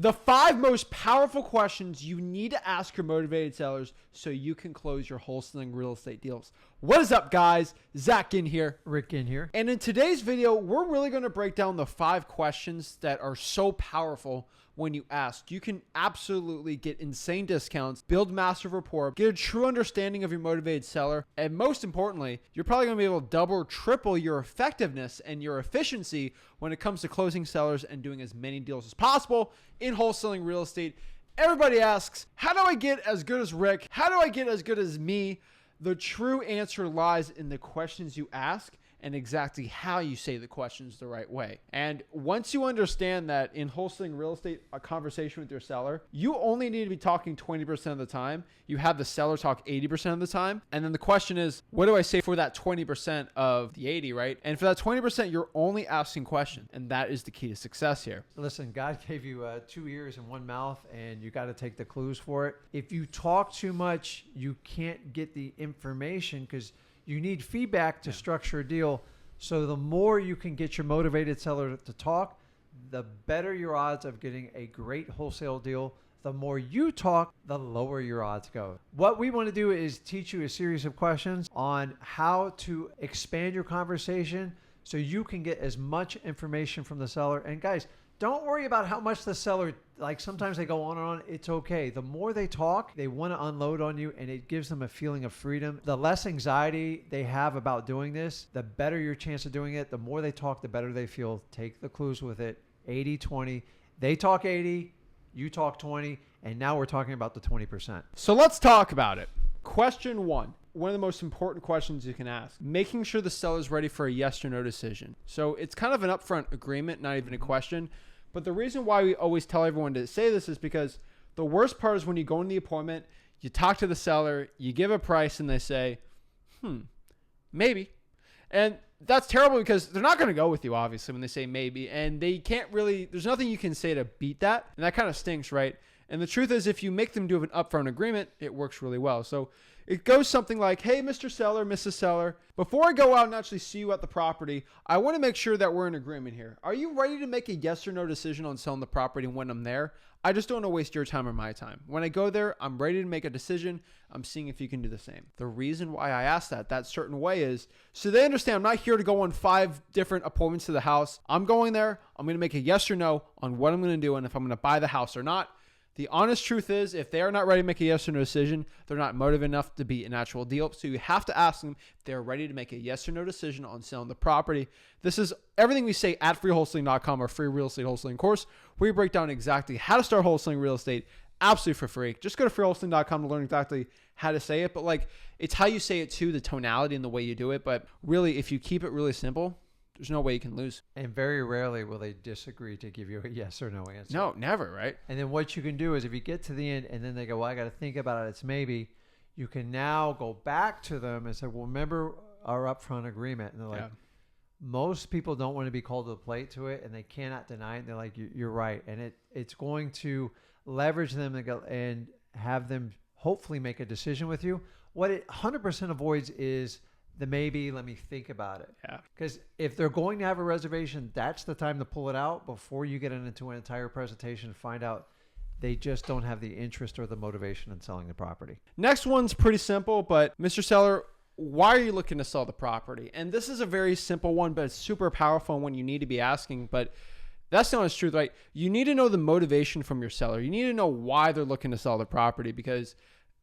The 5 most powerful questions you need to ask your motivated sellers so you can close your wholesaling real estate deals. What is up, guys? Zach in here. Rick in here. And in today's video, we're really going to break down the 5 questions that are so powerful when you ask. You can absolutely get insane discounts, build massive rapport, get a true understanding of your motivated seller, and most importantly, you're probably going to be able to double or triple your effectiveness and your efficiency when it comes to closing sellers and doing as many deals as possible in wholesaling real estate. Everybody asks, how do I get as good as Rick? How do I get as good as me? The true answer lies in the questions you ask and exactly how you say the questions the right way. And once you understand that in wholesaling real estate, a conversation with your seller, you only need to be talking 20% of the time. You have the seller talk 80% of the time. And then the question is, what do I say for that 20% of the 80, right? And for that 20%, you're only asking questions. And that is the key to success here. Listen, God gave you 2 ears and 1 mouth, and you got to take the clues for it. If you talk too much, you can't get the information because you need feedback to structure a deal. So the more you can get your motivated seller to talk, the better your odds of getting a great wholesale deal. The more you talk, the lower your odds go. What we want to do is teach you a series of questions on how to expand your conversation so you can get as much information from the seller. And guys, don't worry about how much the seller, like sometimes they go on and on. It's okay. The more they talk, they want to unload on you, and it gives them a feeling of freedom. The less anxiety they have about doing this, the better your chance of doing it. The more they talk, the better they feel. Take the clues with it. 80-20. They talk 80, you talk 20, and now we're talking about the 20%. So let's talk about it. Question 1. One of the most important questions you can ask, making sure the seller's ready for a yes or no decision. So it's kind of an upfront agreement, not even a question. But the reason why we always tell everyone to say this is because the worst part is when you go in the appointment, you talk to the seller, you give a price, and they say, maybe. And that's terrible because they're not going to go with you, obviously, when they say maybe. And they can't really, there's nothing you can say to beat that. And that kind of stinks, right? And the truth is, if you make them do an upfront agreement, it works really well. So it goes something like, hey, Mr. Seller, Mrs. Seller, before I go out and actually see you at the property, I want to make sure that we're in agreement here. Are you ready to make a yes or no decision on selling the property when I'm there? I just don't want to waste your time or my time. When I go there, I'm ready to make a decision. I'm seeing if you can do the same. The reason why I ask that certain way is so they understand I'm not here to go on 5 different appointments to the house. I'm going there. I'm going to make a yes or no on what I'm going to do and if I'm going to buy the house or not. The honest truth is, if they are not ready to make a yes or no decision, they're not motivated enough to be an actual deal. So you have to ask them if they're ready to make a yes or no decision on selling the property. This is everything we say at freewholesaling.com, our free real estate wholesaling course, where we break down exactly how to start wholesaling real estate absolutely for free. Just go to freewholesaling.com to learn exactly how to say it. But like, it's how you say it too, the tonality and the way you do it. But really, if you keep it really simple, there's no way you can lose. And very rarely will they disagree to give you a yes or no answer. No, never, right? And then what you can do is if you get to the end and then they go, well, I got to think about it, it's maybe, you can now go back to them and say, well, remember our upfront agreement. And they're like, most people don't want to be called to the plate to it and they cannot deny it. And they're like, you're right. And it's going to leverage them and have them hopefully make a decision with you. What it 100% avoids is the maybe, let me think about it. Yeah. Because if they're going to have a reservation, that's the time to pull it out before you get into an entire presentation and find out they just don't have the interest or the motivation in selling the property. Next one's pretty simple, but Mr. Seller, why are you looking to sell the property? And this is a very simple one, but it's super powerful when you need to be asking. But that's the honest truth, right? You need to know the motivation from your seller. You need to know why they're looking to sell the property, because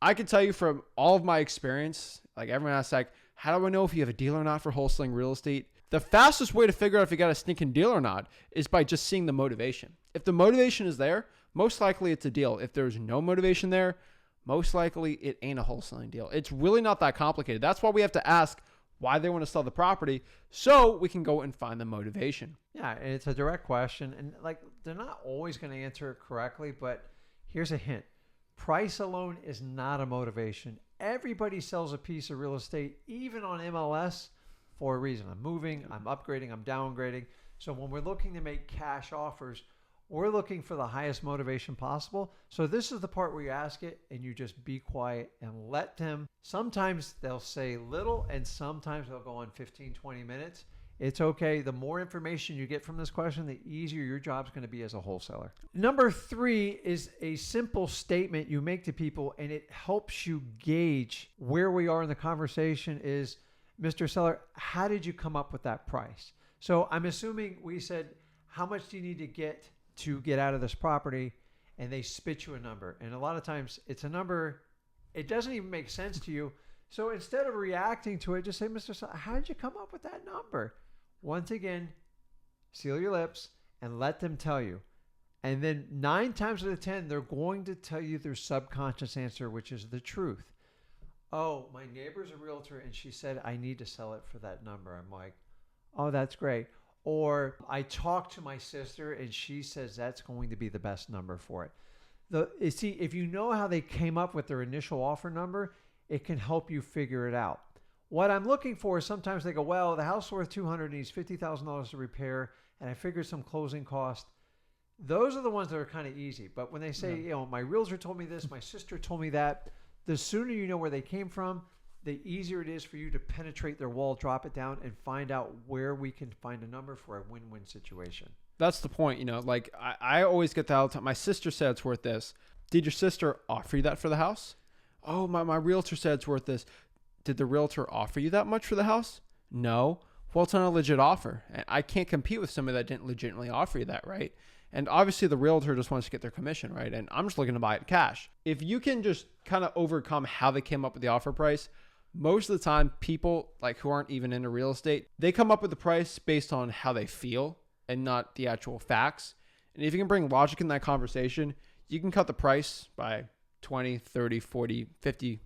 I can tell you from all of my experience, like everyone asks, like, how do I know if you have a deal or not for wholesaling real estate? The fastest way to figure out if you got a stinking deal or not is by just seeing the motivation. If the motivation is there, most likely it's a deal. If there's no motivation there, most likely it ain't a wholesaling deal. It's really not that complicated. That's why we have to ask why they want to sell the property so we can go and find the motivation. Yeah, and it's a direct question. And like, they're not always going to answer it correctly, but here's a hint. Price alone is not a motivation. Everybody sells a piece of real estate, even on MLS, for a reason. I'm moving, I'm upgrading, I'm downgrading. So when we're looking to make cash offers, we're looking for the highest motivation possible. So this is the part where you ask it and you just be quiet and let them. Sometimes they'll say little and sometimes they'll go on 15, 20 minutes. It's okay. The more information you get from this question, the easier your job's going to be as a wholesaler. Number 3 is a simple statement you make to people, and it helps you gauge where we are in the conversation is, Mr. Seller, how did you come up with that price? So I'm assuming we said, how much do you need to get out of this property? And they spit you a number. And a lot of times it's a number, it doesn't even make sense to you. So instead of reacting to it, just say, Mr. Seller, how did you come up with that number? Once again, seal your lips and let them tell you. And then 9 times out of 10, they're going to tell you their subconscious answer, which is the truth. Oh, my neighbor's a realtor and she said, I need to sell it for that number. I'm like, oh, that's great. Or I talked to my sister and she says that's going to be the best number for it. See, if you know how they came up with their initial offer number, it can help you figure it out. What I'm looking for is sometimes they go, well, the house is worth $200 needs $50,000 to repair, and I figured some closing cost. Those are the ones that are kind of easy. But when they say, you know, my realtor told me this, my sister told me that, the sooner you know where they came from, the easier it is for you to penetrate their wall, drop it down, and find out where we can find a number for a win-win situation. That's the point. You know, like I always get that all the time. My sister said it's worth this. Did your sister offer you that for the house? Oh, my realtor said it's worth this. Did the realtor offer you that much for the house? No. Well, it's not a legit offer. And I can't compete with somebody that didn't legitimately offer you that, right? And obviously the realtor just wants to get their commission, right? And I'm just looking to buy it cash. If you can just kind of overcome how they came up with the offer price, most of the time people like who aren't even into real estate, they come up with the price based on how they feel and not the actual facts. And if you can bring logic in that conversation, you can cut the price by 20, 30, 40, 50%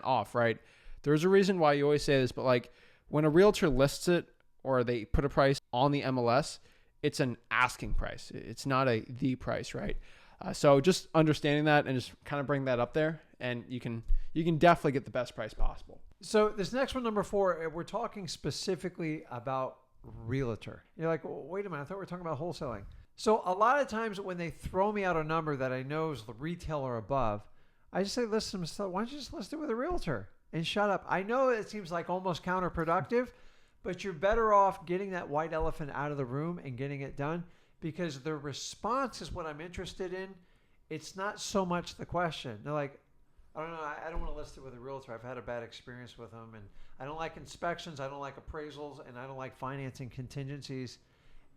off, right? There's a reason why you always say this, but like when a realtor lists it or they put a price on the MLS, it's an asking price. It's not the price, right? So just understanding that and just kind of bring that up there, and you can definitely get the best price possible. So this next one, number 4, we're talking specifically about realtor. You're like, well, wait a minute, I thought we were talking about wholesaling. So a lot of times when they throw me out a number that I know is the retail or above, I just say, listen, why don't you just list it with a realtor and shut up? I know it seems like almost counterproductive, but you're better off getting that white elephant out of the room and getting it done, because the response is what I'm interested in. It's not so much the question. They're like, I don't know, I don't want to list it with a realtor. I've had a bad experience with them, and I don't like inspections, I don't like appraisals, and I don't like financing contingencies.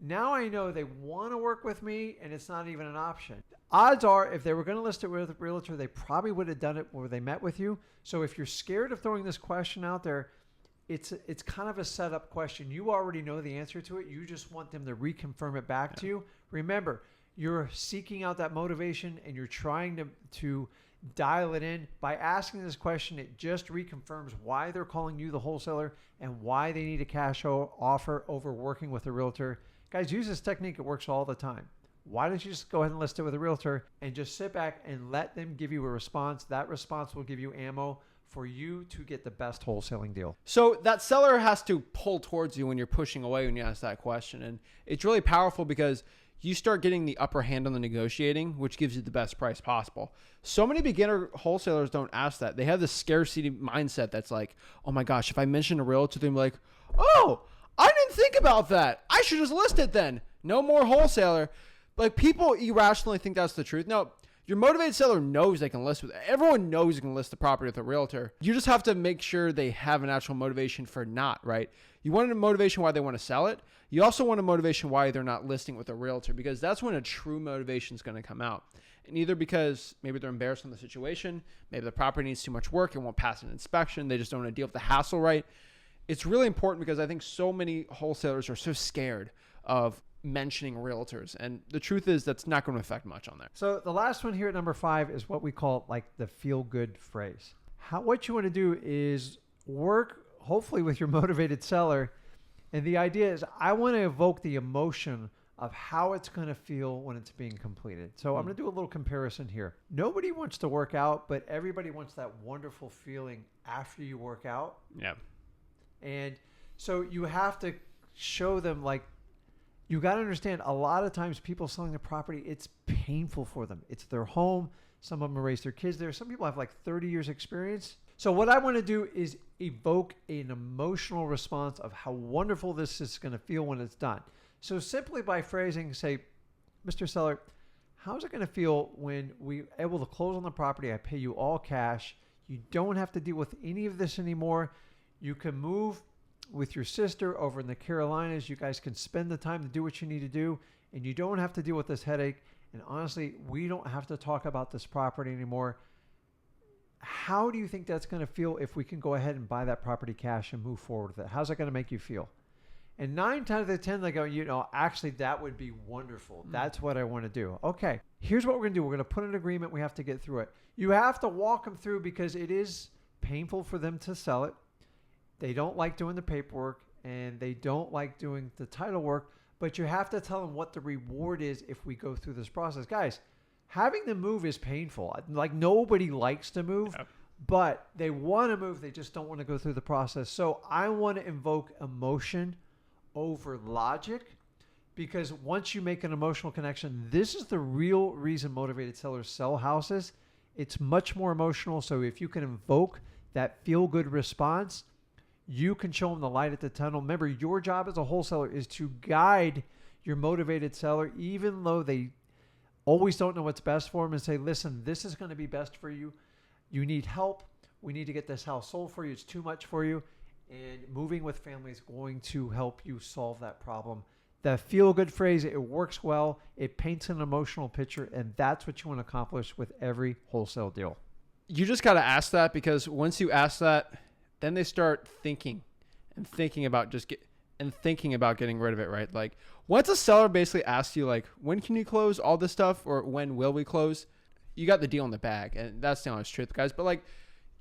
Now I know they want to work with me, and it's not even an option. Odds are, if they were going to list it with a realtor, they probably would have done it where they met with you. So if you're scared of throwing this question out there, it's kind of a setup question. You already know the answer to it. You just want them to reconfirm it back to you. Remember, you're seeking out that motivation, and you're trying to dial it in. By asking this question, it just reconfirms why they're calling you the wholesaler and why they need a cash offer over working with a realtor. Guys, use this technique. It works all the time. Why don't you just go ahead and list it with a realtor and just sit back and let them give you a response? That response will give you ammo for you to get the best wholesaling deal. So that seller has to pull towards you when you're pushing away when you ask that question. And it's really powerful because you start getting the upper hand on the negotiating, which gives you the best price possible. So many beginner wholesalers don't ask that. They have this scarcity mindset that's like, oh my gosh, if I mention a realtor, they're like, oh, I didn't think about that. I should just list it then. No more wholesaler. Like, people irrationally think that's the truth. No, your motivated seller knows they can list with it. Everyone knows you can list the property with a realtor. You just have to make sure they have an actual motivation for not, right? You want a motivation why they want to sell it. You also want a motivation why they're not listing with a realtor, because that's when a true motivation is going to come out. And either because maybe they're embarrassed on the situation, maybe the property needs too much work and won't pass an inspection, they just don't want to deal with the hassle, right? It's really important because I think so many wholesalers are so scared of mentioning realtors. And the truth is that's not going to affect much on there. So the last one here at number 5 is what we call like the feel-good phrase. What you want to do is work hopefully with your motivated seller. And the idea is I want to evoke the emotion of how it's going to feel when it's being completed. So I'm going to do a little comparison here. Nobody wants to work out, but everybody wants that wonderful feeling after you work out. Yeah. And so you have to show them, like, you got to understand, a lot of times people selling the property, it's painful for them. It's their home. Some of them raise their kids there. Some people have like 30 years experience. So what I want to do is evoke an emotional response of how wonderful this is going to feel when it's done. So simply by phrasing, say, Mr. Seller, how's it going to feel when we're able to close on the property? I pay you all cash. You don't have to deal with any of this anymore. You can move with your sister over in the Carolinas. You guys can spend the time to do what you need to do, and you don't have to deal with this headache. And honestly, we don't have to talk about this property anymore. How do you think that's going to feel if we can go ahead and buy that property cash and move forward with it? How's that going to make you feel? And 9 times out of 10, they go, actually, that would be wonderful. That's what I want to do. Okay, here's what we're going to do. We're going to put an agreement. We have to get through it. You have to walk them through because it is painful for them to sell it. They don't like doing the paperwork, and they don't like doing the title work, but you have to tell them what the reward is if we go through this process. Guys, having them move is painful. Like, nobody likes to move, but they want to move. They just don't want to go through the process. So I want to invoke emotion over logic, because once you make an emotional connection, this is the real reason motivated sellers sell houses. It's much more emotional. So if you can invoke that feel-good response, you can show them the light at the tunnel. Remember, your job as a wholesaler is to guide your motivated seller, even though they always don't know what's best for them, and say, listen, this is going to be best for you. You need help. We need to get this house sold for you. It's too much for you. And moving with family is going to help you solve that problem. The feel-good phrase, it works well. It paints an emotional picture, and that's what you want to accomplish with every wholesale deal. You just got to ask that, because once you ask that, then they start thinking about getting rid of it, right? Like, once a seller basically asks you, like, when can you close, all this stuff, or when will we close, you got the deal in the bag. And that's the honest truth, guys. But, like,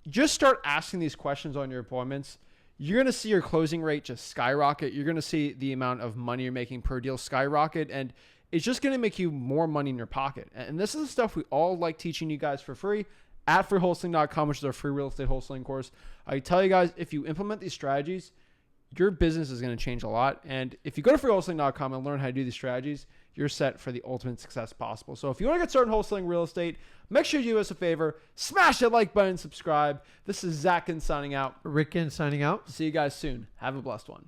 just start asking these questions on your appointments. You're going to see your closing rate just skyrocket. You're going to see the amount of money you're making per deal skyrocket. And it's just going to make you more money in your pocket. And this is the stuff we all like teaching you guys for free at freewholesaling.com, which is our free real estate wholesaling course. I tell you guys, if you implement these strategies, your business is going to change a lot. And if you go to freewholesaling.com and learn how to do these strategies, you're set for the ultimate success possible. So if you want to get started wholesaling real estate, make sure you do us a favor. Smash that like button, subscribe. This is Zach signing out. Rick signing out. See you guys soon. Have a blessed one.